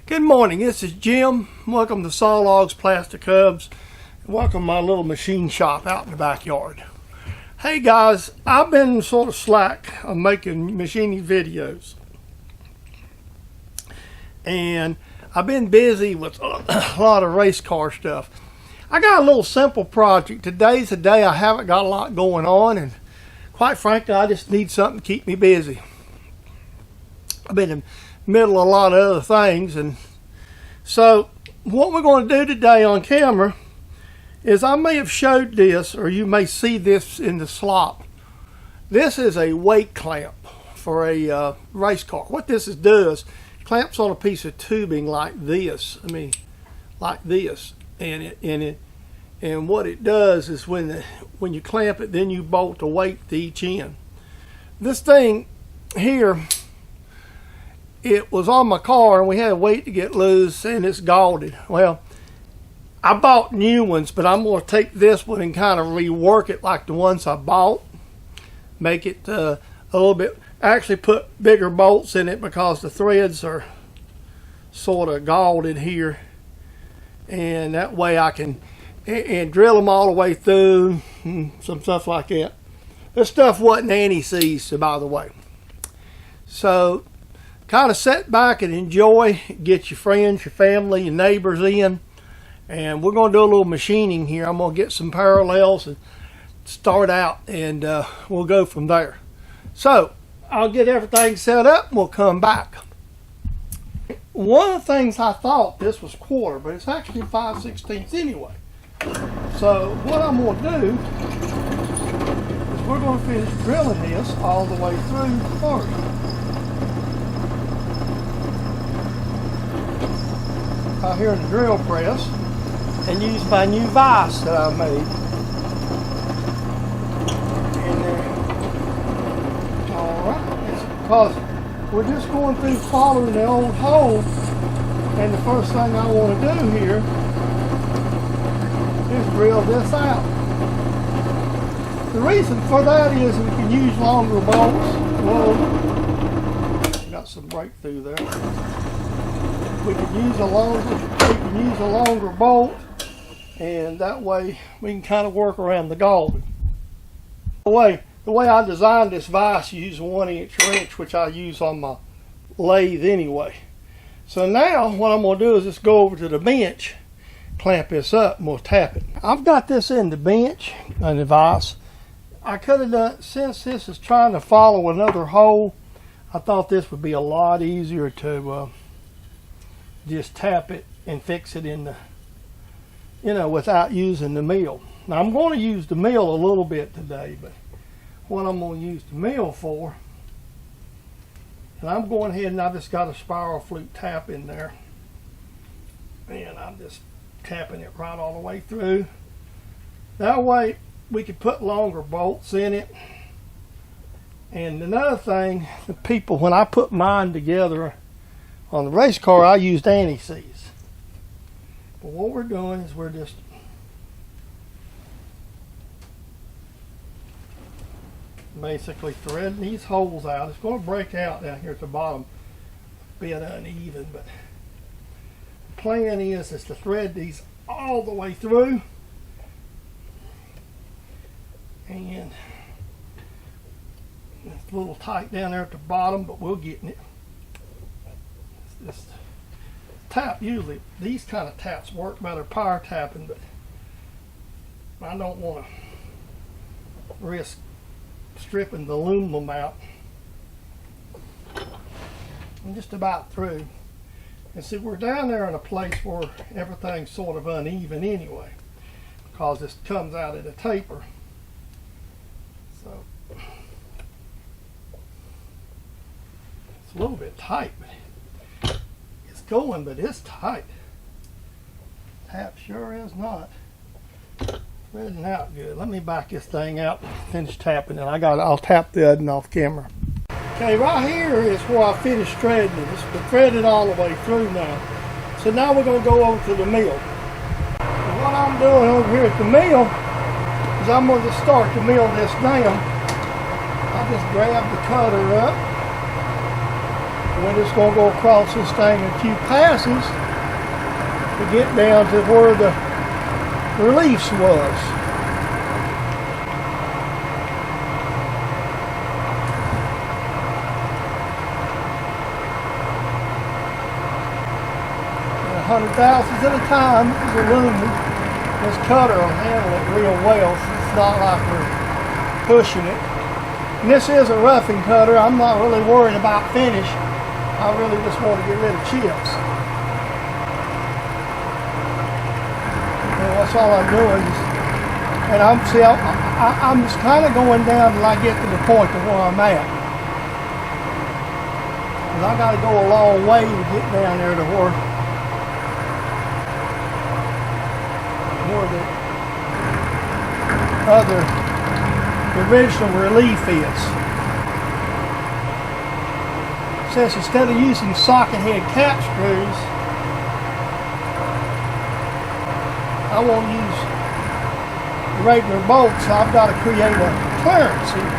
Good morning, this is Jim. Welcome to Saw Logs Plastic Hubs. Welcome to my little machine shop out in the backyard. Hey guys, I've been sort of slack on making machining videos. And I've been busy with a lot of race car stuff. I got a little simple project. Today's the day I haven't got a lot going on, and quite frankly, I just need something to keep me busy. I've been in the middle of a lot of other things, and so what we're going to do today on camera is I may have showed this, or you may see this in the slop. This is a weight clamp for a race car. What this does, clamps on a piece of tubing like this. Like this, and what it does is when you clamp it, then you bolt the weight to each end. This thing here, it was on my car and we had to wait to get loose, and it's galded. Well, I bought new ones, but I'm going to take this one and kind of rework it like the ones I bought. Make it a little bit, actually put bigger bolts in it because the threads are sort of galded here. And that way I can and drill them all the way through, some stuff like that. This stuff wasn't anti-seize, by the way. So kind of sit back and enjoy, get your friends, your family, your neighbors in, and we're going to do a little machining here. I'm going to get some parallels and start out, and we'll go from there. So I'll get everything set up and we'll come back. One of the things I thought this was quarter, but it's actually 5/16 anyway. So what I'm going to do is we're going to finish drilling this all the way through first. Out here in the drill press, and use my new vise that I made. And alright, it's because we're just going through following the old hole, and the first thing I want to do here is drill this out. The reason for that is we can use longer bolts. Whoa, got some breakthrough there. We can use a longer bolt, and that way we can kind of work around the galding. The way I designed this vise, you use a 1-inch wrench, which I use on my lathe anyway. So now what I'm going to do is just go over to the bench, clamp this up, and we'll tap it. I've got this in the bench and the vise. I could have done, since this is trying to follow another hole, I thought this would be a lot easier to just tap it and fix it in the, without using the mill. Now I'm going to use the mill a little bit today, but what I'm going to use the mill for, and I'm going ahead and I just got a spiral flute tap in there, and I'm just tapping it right all the way through. That way we can put longer bolts in it. And another thing, the people, when I put mine together on the race car, I used anti-seize. But what we're doing is we're just basically threading these holes out. It's going to break out down here at the bottom, being uneven, but the plan is to thread these all the way through. And it's a little tight down there at the bottom, but we'll get in it. This tap, usually these kind of taps work better power tapping, but I don't want to risk stripping the aluminum out. I'm just about through, and see, we're down there in a place where everything's sort of uneven anyway, because this comes out at a taper. So it's a little bit tight, but going, but it's tight. Tap sure is not threading out good. Let me back this thing out and finish tapping it. I'll tap the other one off camera. Okay, right here is where I finished threading it. It's been threaded all the way through now. So now we're going to go over to the mill. And what I'm doing over here at the mill is I'm going to start to mill this down. I just grab the cutter up, We're just going to go across this thing in a few passes to get down to where the reliefs was. And 100 thousandths at a time is aluminum. This cutter will handle it real well, so it's not like we're pushing it. And this is a roughing cutter. I'm not really worried about finish. I really just want to get rid of chips. And that's all I'm doing. And I'm just kind of going down till I get to the point of where I'm at. And I got to go a long way to get down there to where the original relief is. It says instead of using socket head cap screws, I won't use regular bolts, so I've got to create a clearance here.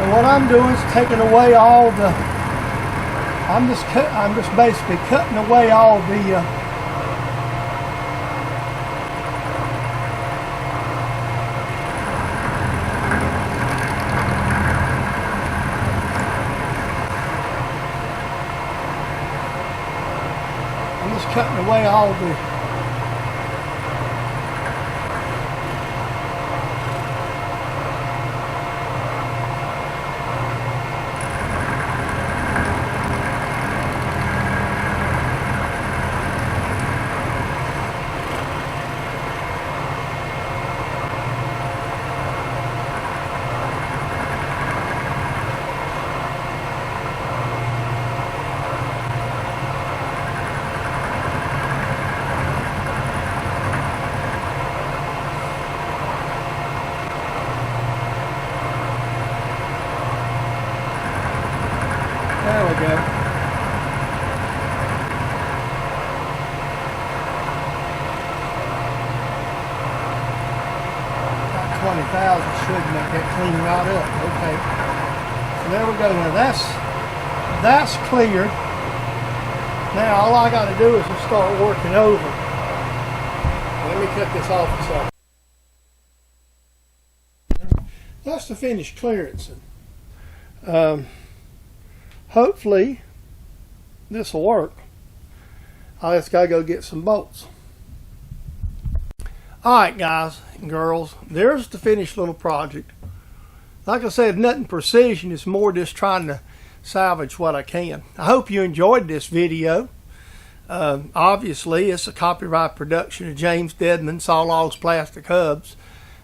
What I'm doing is taking away all the, I'm just basically cutting away all the there we go. About 20,000 should make that clean right up. Okay. So there we go. Now that's cleared. Now all I got to do is just start working over. Let me cut this off a second. That's the finished clearance. Hopefully this will work. I just gotta go get some bolts. Alright guys and girls, there's the finished little project. Like I said, nothing precision, it's more just trying to salvage what I can. I hope you enjoyed this video. Obviously it's a copyright production of James Deadman, Saw Logs Plastic Hubs.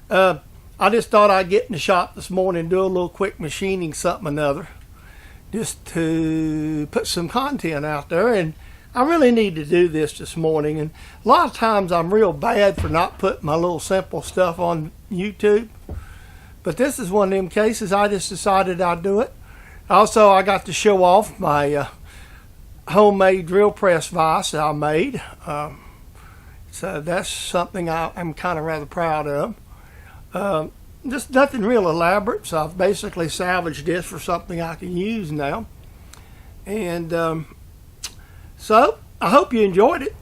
I just thought I'd get in the shop this morning and do a little quick machining something or another, just to put some content out there. And I really need to do this morning. And a lot of times I'm real bad for not putting my little simple stuff on YouTube, but this is one of them cases. I just decided I'd do it. Also, I got to show off my homemade drill press vise that I made, so that's something I'm kind of rather proud of. Just nothing real elaborate, so I've basically salvaged this for something I can use now. And so I hope you enjoyed it.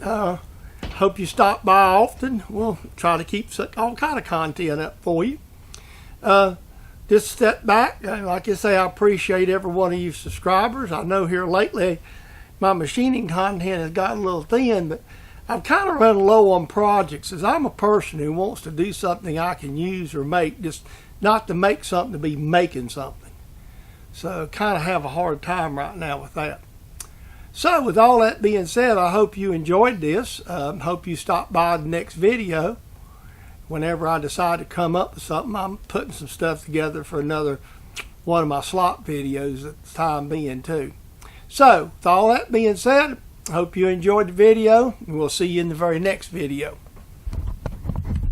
Hope you stop by often. We'll try to keep all kind of content up for you. Just step back. Like I say, I appreciate every one of you subscribers. I know here lately my machining content has gotten a little thin, but I've kind of run low on projects, as I'm a person who wants to do something I can use or make, just not to make something, to be making something. So kind of have a hard time right now with that. So with all that being said, I hope you enjoyed this. Hope you stop by the next video. Whenever I decide to come up with something, I'm putting some stuff together for another one of my slot videos at the time being too. So with all that being said, I hope you enjoyed the video, and we'll see you in the very next video.